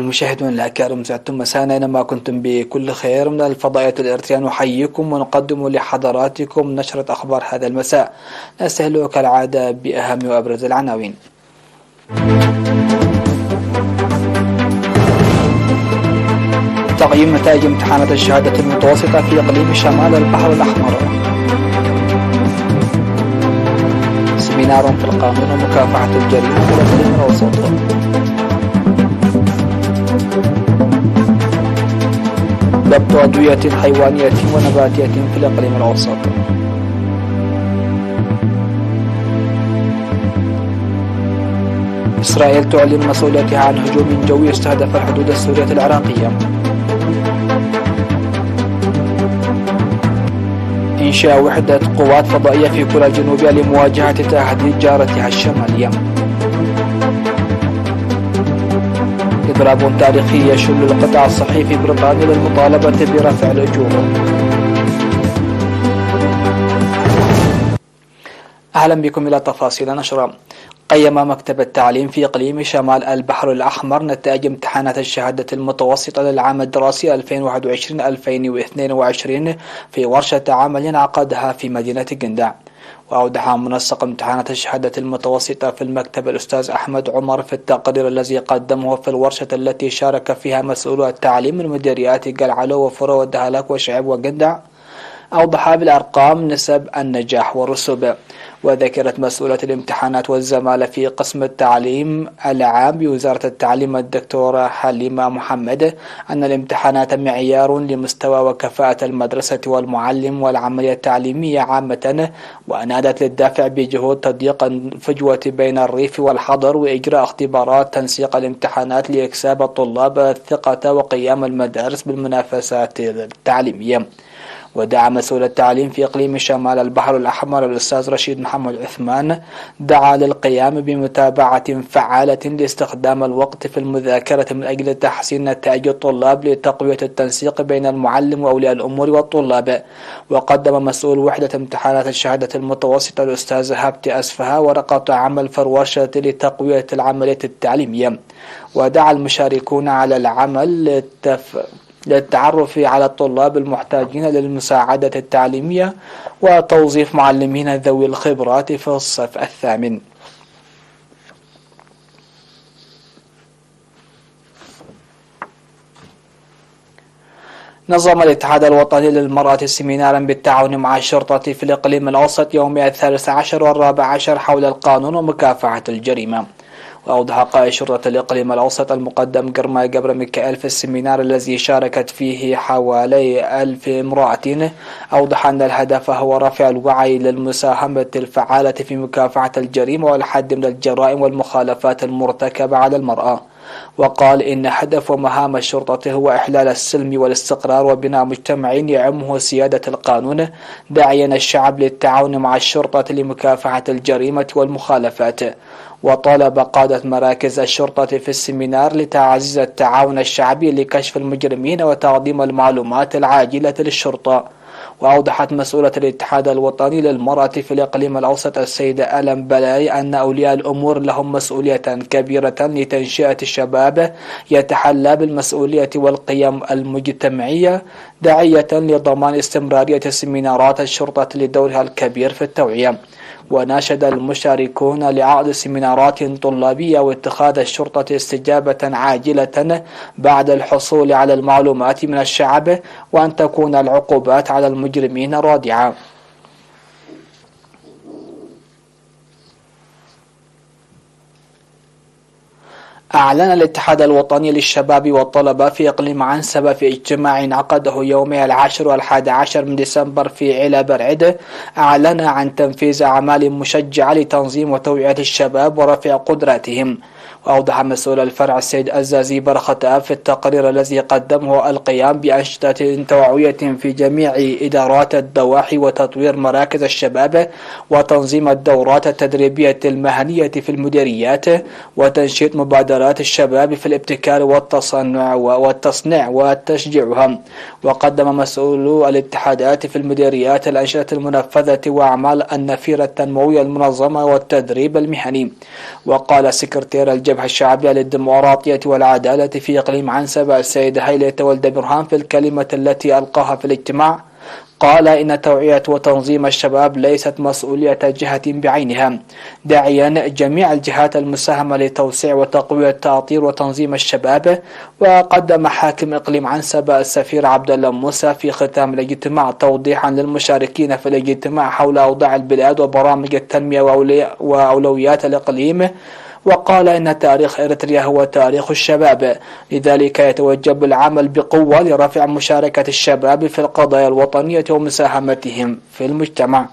المشاهدون الأكارم، سعدتم مسانا أينما كنتم بكل خير. من الفضائية الإرترية نحييكم ونقدم لحضراتكم نشرة أخبار هذا المساء. نستهل كالعادة بأهم وأبرز العناوين. تقييم نتائج امتحانات الشهادة المتوسطة في إقليم شمال البحر الأحمر. سمينار في القانون ومكافحة الجريمة في الإقليم الأوسط. ضبط أدوية حيوانية ونباتية في الإقليم الأوسط. إسرائيل تعلن مسؤوليتها عن هجوم جوي استهدف الحدود السورية العراقية. إنشاء وحدة قوات فضائية في كوريا الجنوبية لمواجهة تهديد جارتها الشمالية. إضراب تاريخي يشل القطاع الصحي في بريطانيا للمطالبة برفع الأجور. أهلا بكم إلى تفاصيل نشرة. قيم مكتب التعليم في إقليم شمال البحر الأحمر نتائج امتحانات الشهادة المتوسطة للعام الدراسي 2021-2022 في ورشة عمل عقدها في مدينة جندع. وأوضح منسق امتحانات الشهادة المتوسطة في المكتب الأستاذ أحمد عمر في التقرير الذي قدمه في الورشة التي شارك فيها مسؤولو التعليم من مديريات قلعلو وفرو والدهلاك وشعب وجندع، أوضح بالأرقام نسب النجاح والرسوب. وذكرت مسؤولة الامتحانات والزمالة في قسم التعليم العام بوزارة التعليم الدكتورة حليمة محمد أن الامتحانات معيار لمستوى وكفاءة المدرسة والمعلم والعملية التعليمية عامة، وأنادت للدافع بجهود تضييق الفجوة بين الريف والحضر وإجراء اختبارات تنسيق الامتحانات لإكساب الطلاب الثقة وقيام المدارس بالمنافسات التعليمية. ودعا مسؤول التعليم في إقليم شمال البحر الأحمر الأستاذ رشيد محمد عثمان دعا للقيام بمتابعة فعالة لاستخدام الوقت في المذاكرة من أجل تحسين نتائج الطلاب لتقوية التنسيق بين المعلم وأولياء الأمور والطلاب. وقدم مسؤول وحدة امتحانات الشهادة المتوسطة الأستاذ هبتي أسفها ورقة عمل في الورشة لتقوية العملية التعليمية. ودعا المشاركون على العمل للتعرف على الطلاب المحتاجين للمساعدة التعليمية وتوظيف معلمين ذوي الخبرات في الصف الثامن. نظم الاتحاد الوطني للمرأة سيمينارا بالتعاون مع الشرطة في الإقليم الأوسط يوم 13 و14 حول القانون ومكافحة الجريمة. وأوضح قائد شرطة الإقليم الأوسط المقدم قرما جبر ميكائيل في السيمينار الذي شاركت فيه حوالي 1000 امرأة، أوضح أن الهدف هو رفع الوعي للمساهمة الفعالة في مكافحة الجريمة والحد من الجرائم والمخالفات المرتكبة على المرأة. وقال إن هدف ومهام الشرطة هو إحلال السلم والاستقرار وبناء مجتمع يعمه سيادة القانون، داعيا الشعب للتعاون مع الشرطة لمكافحة الجريمة والمخالفات. وطالب قادة مراكز الشرطة في السيمينار لتعزيز التعاون الشعبي لكشف المجرمين وتقديم المعلومات العاجلة للشرطة. وأوضحت مسؤولة الاتحاد الوطني للمرأة في الإقليم الأوسط السيدة ألم بلاي أن أولياء الأمور لهم مسؤولية كبيرة لتنشئة الشباب يتحلى بالمسؤولية والقيم المجتمعية، داعية لضمان استمرارية سيمينارات الشرطة لدورها الكبير في التوعية. وناشد المشاركون لعقد سيمينارات طلابية واتخاذ الشرطة استجابة عاجلة بعد الحصول على المعلومات من الشعب، وأن تكون العقوبات على المجرمين رادعة. أعلن الاتحاد الوطني للشباب والطلبة في إقليم عنسبة في اجتماع عقده يومي 10 و11 من ديسمبر في علا برعد، أعلن عن تنفيذ أعمال مشجعة لتنظيم وتوعية الشباب ورفع قدراتهم. وأوضح مسؤول الفرع السيد الزازي برختاب في التقرير الذي قدمه القيام بأنشطة توعوية في جميع إدارات الضواحي وتطوير مراكز الشباب وتنظيم الدورات التدريبية المهنية في المديريات وتنشيط مبادرات الشباب في الابتكار والتصنيع وتشجيعهم. وقدم مسؤولو الاتحادات في المديريات الأنشطة المنفذة وأعمال النفير التنموية المنظمة والتدريب المهني. وقال سكرتير الجمعية الجبهة الشعبية للديمقراطية والعدالة في إقليم عنسبة السيد هيلة ولد برهان في الكلمة التي ألقاها في الاجتماع قال إن توعية وتنظيم الشباب ليست مسؤولية جهة بعينها، داعيا جميع الجهات المساهمة لتوسيع وتقوية تأطير وتنظيم الشباب. وقدم حاكم إقليم عنسبة السفير عبد الله موسى في ختام الاجتماع توضيحا للمشاركين في الاجتماع حول أوضاع البلاد وبرامج التنمية وأولويات الإقليم، وقال إن تاريخ إريتريا هو تاريخ الشباب، لذلك يتوجب العمل بقوة لرفع مشاركة الشباب في القضايا الوطنية ومساهمتهم في المجتمع.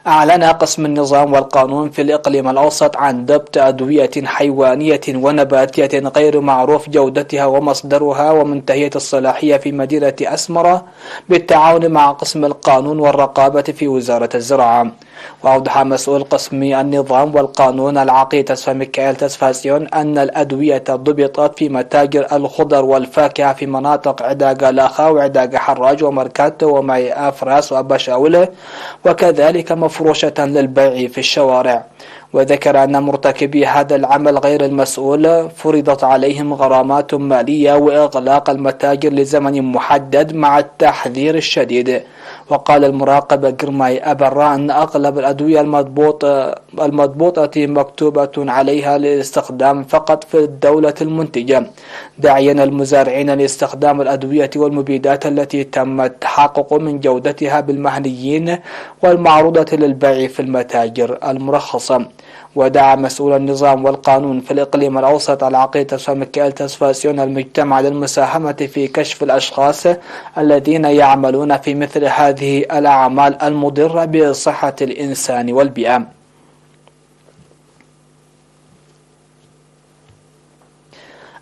أعلن قسم النظام والقانون في الإقليم الأوسط عن ضبط أدوية حيوانية ونباتية غير معروف جودتها ومصدرها ومنتهية الصلاحية في مدينة أسمرة بالتعاون مع قسم القانون والرقابة في وزارة الزراعة. وأوضح مسؤول قسم النظام والقانون العقيد تسفى ميكائيل تسفاسيون أن الأدوية ضبطت في متاجر الخضر والفاكهة في مناطق عداق لاخا وعداق حراج ومركاتو وماي أفراس وبشاولة، وكذلك مفروشة للبيع في الشوارع. وذكر أن مرتكبي هذا العمل غير المسؤول فرضت عليهم غرامات مالية وإغلاق المتاجر لزمن محدد مع التحذير الشديد. وقال المراقب جرماي أبرا أن أغلب الأدوية المضبوطة مكتوبة عليها للاستخدام فقط في الدولة المنتجة، داعيا المزارعين لاستخدام الأدوية والمبيدات التي تم التحقق من جودتها بالمهنيين والمعروضة للبيع في المتاجر المرخصة. ودعا مسؤول النظام والقانون في الإقليم الأوسط العقيد تسفى ميكائيل تسفاسيون المجتمع للمساهمة في كشف الأشخاص الذين يعملون في مثل هذه الأعمال المضرة بصحة الإنسان والبيئة.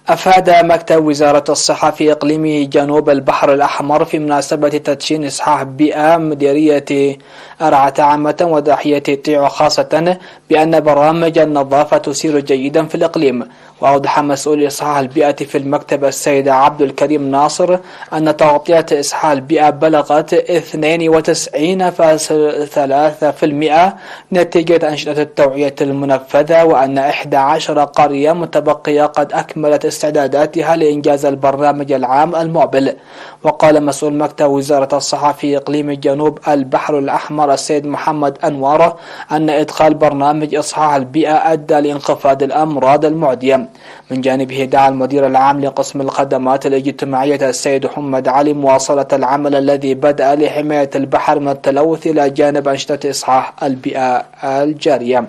أفاد مكتب وزارة الصحة في إقليم جنوب البحر الأحمر في مناسبة تدشين إصحاح بيئة مديرية أرعة عامة وضاحية طيع خاصة بأن برامج النظافة تسير جيدا في الإقليم. وأوضح مسؤول إصحاح البيئة في المكتب السيد عبد الكريم ناصر أن تغطية إصحاح البيئة بلغت 92.3% نتيجة أنشطة التوعية المنفذة، وأن 11 قرية متبقية قد أكملت استعداداتها لإنجاز البرنامج العام المقبل. وقال مسؤول مكتب وزارة الصحة في إقليم جنوب البحر الأحمر السيد محمد أنوار أن إدخال برنامج إصحاح البيئة أدى لانخفاض الأمراض المعدية. من جانبه دعا المدير العام لقسم الخدمات الاجتماعية السيد محمد علي مواصلة العمل الذي بدأ لحماية البحر من التلوث إلى جانب أنشطة إصحاح البيئة الجارية.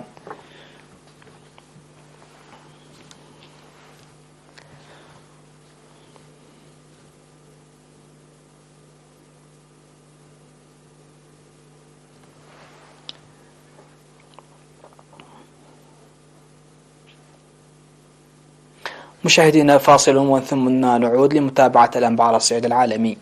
مشاهدينا فاصل ومن ثم نعود لمتابعة الأنباء على الصعيد العالمي.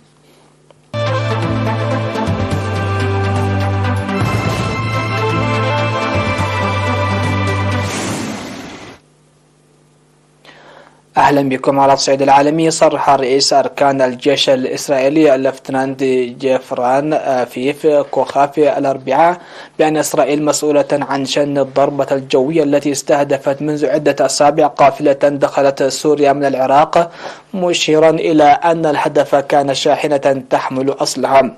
أهلا بكم على الصعيد العالمي. صرح رئيس أركان الجيش الإسرائيلي اللفتنانت جيفران أفيف كوخاف الأربعاء بأن إسرائيل مسؤولة عن شن الضربة الجوية التي استهدفت منذ عدة أسابيع قافلة دخلت سوريا من العراق، مشيرا إلى أن الهدف كان شاحنة تحمل أسلحة.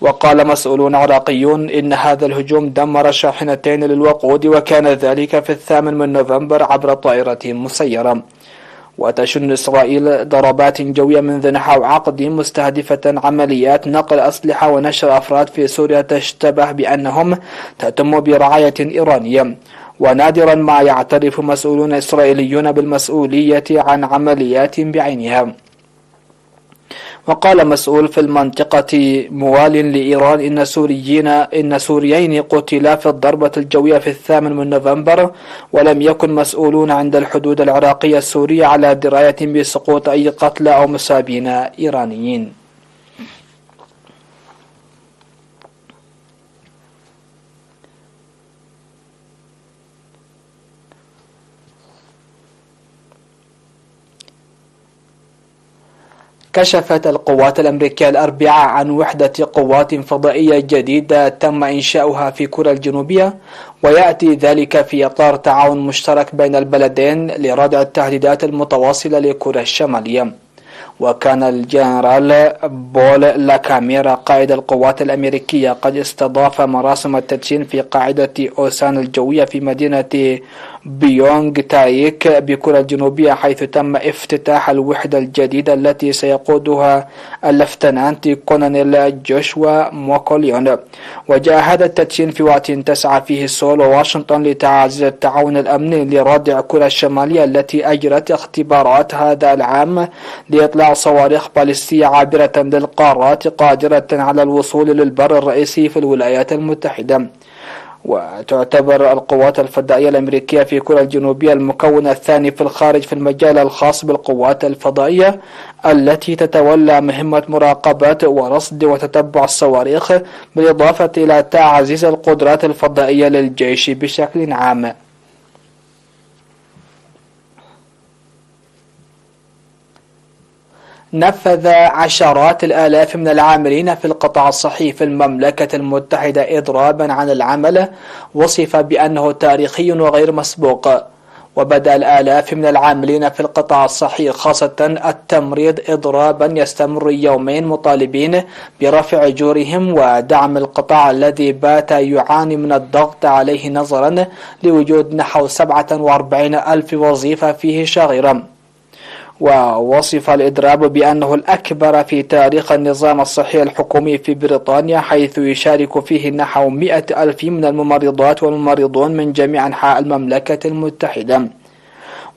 وقال مسؤولون عراقيون إن هذا الهجوم دمر شاحنتين للوقود، وكان ذلك في 8 نوفمبر عبر طائرة مسيرة. وتشن إسرائيل ضربات جوية منذ نحو عقد مستهدفة عمليات نقل أسلحة ونشر أفراد في سوريا تشتبه بأنهم تتم برعاية إيرانية. ونادرا ما يعترف مسؤولون إسرائيليون بالمسؤولية عن عمليات بعينها. وقال مسؤول في المنطقة موال لإيران إن سوريين قتلا في الضربة الجوية في 8 نوفمبر، ولم يكن مسؤولون عند الحدود العراقية السورية على دراية بسقوط أي قتلى أو مصابين إيرانيين. كشفت القوات الأمريكية الأربعاء عن وحدة قوات فضائية جديدة تم إنشاؤها في كوريا الجنوبية، ويأتي ذلك في إطار تعاون مشترك بين البلدين لردع التهديدات المتواصلة لكوريا الشمالية. وكان الجنرال بول لاكاميرا قائد القوات الأمريكية قد استضاف مراسم التدشين في قاعدة أوسان الجوية في مدينة بيونغ تايك بكوريا الجنوبية، حيث تم افتتاح الوحدة الجديدة التي سيقودها اللفتنانت كولونيل جوشوا موكوليون. وجاء هذا التدشين في وقت تسعى فيه سول وواشنطن لتعزيز التعاون الأمني لردع كوريا الشمالية التي أجرت اختبارات هذا العام لإطلاق صواريخ باليستية عابرة للقارات قادرة على الوصول للبر الرئيسي في الولايات المتحدة. وتعتبر القوات الفضائية الأمريكية في كوريا الجنوبية المكون الثاني في الخارج في المجال الخاص بالقوات الفضائية التي تتولى مهمة مراقبة ورصد وتتبع الصواريخ، بالإضافة إلى تعزيز القدرات الفضائية للجيش بشكل عام. نفذ عشرات الآلاف من العاملين في القطاع الصحي في المملكة المتحدة إضرابا عن العمل وصف بأنه تاريخي وغير مسبوق. وبدأ الآلاف من العاملين في القطاع الصحي خاصة التمريض إضرابا يستمر يومين مطالبين برفع أجورهم ودعم القطاع الذي بات يعاني من الضغط عليه نظرا لوجود نحو 47 ألف وظيفة فيه شاغرة. ووصف الإضراب بأنه الأكبر في تاريخ النظام الصحي الحكومي في بريطانيا، حيث يشارك فيه نحو 100 ألف من الممرضات والممرضون من جميع أنحاء المملكة المتحدة.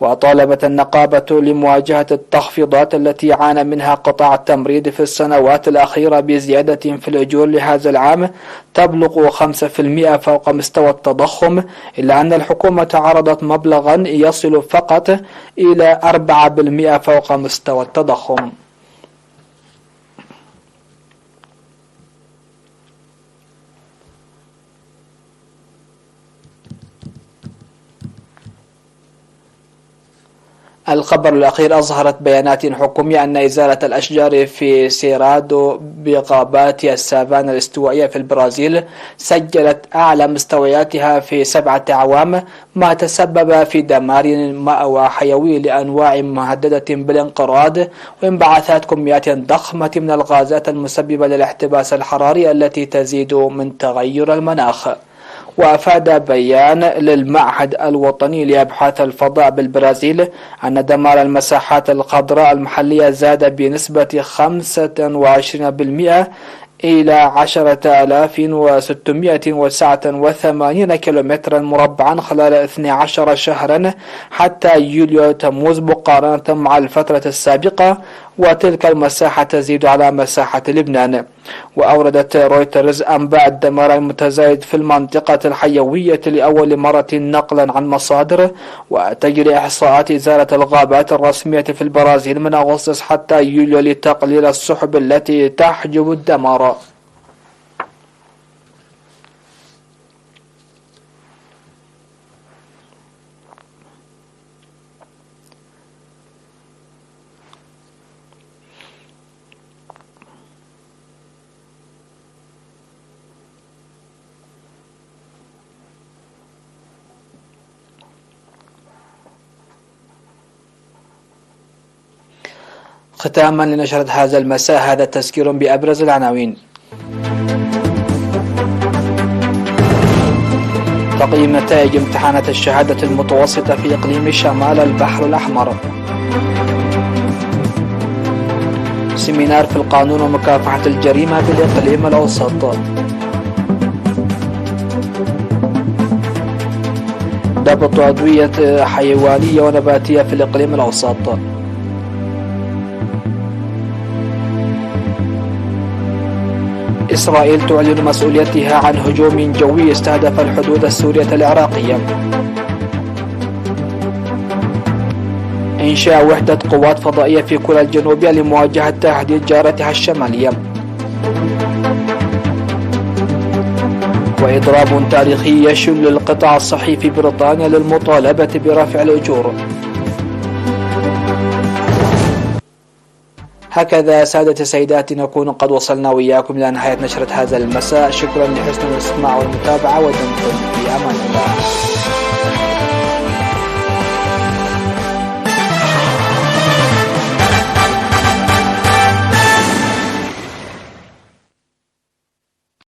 وطالبت النقابة لمواجهة التخفيضات التي عانى منها قطاع التمريض في السنوات الأخيرة بزيادة في الأجور لهذا العام تبلغ 5% فوق مستوى التضخم، إلا أن الحكومة عرضت مبلغا يصل فقط إلى 4% فوق مستوى التضخم. الخبر الأخير أظهرت بيانات حكومية أن إزالة الأشجار في سيرادو بغابات السافانا الاستوائية في البرازيل سجلت أعلى مستوياتها في 7 أعوام، ما تسبب في دمار مأوى حيوي لأنواع مهددة بالانقراض وانبعاثات كميات ضخمة من الغازات المسببة للاحتباس الحراري التي تزيد من تغير المناخ. وأفاد بيان للمعهد الوطني لأبحاث الفضاء بالبرازيل أن دمار المساحات الخضراء المحلية زاد بنسبة 25% إلى 10,689 كيلومترا مربعا خلال 12 شهرا حتى يوليو تموز مقارنة مع الفترة السابقة، وتلك المساحة تزيد على مساحة لبنان. وأوردت رويترز أنباء الدمار المتزايد في المنطقة الحيوية لأول مرة نقلا عن مصادر. وتجري إحصاءات إزالة الغابات الرسمية في البرازيل من أغسطس حتى يوليو لتقليل السحب التي تحجب الدمار. ختاما لنشرة هذا المساء، هذا تذكير بأبرز العناوين. تقييم نتائج امتحانات الشهادة المتوسطة في إقليم شمال البحر الأحمر. سيمينار في القانون ومكافحة الجريمة بالإقليم الأوسط. ضبط أدوية حيوانية ونباتية في الإقليم الأوسط. إسرائيل تعلن مسؤوليتها عن هجوم جوي استهدف الحدود السورية العراقية. إنشاء وحدة قوات فضائية في كوريا الجنوبية لمواجهة تهديد جارتها الشمالية. وإضراب تاريخي يشل القطاع الصحي في بريطانيا للمطالبة برفع الأجور. هكذا سادة السيدات نكون قد وصلنا وإياكم إلى نهاية نشرة هذا المساء. شكرا لحسن الاستماع والمتابعة ودمتم في أمان الله.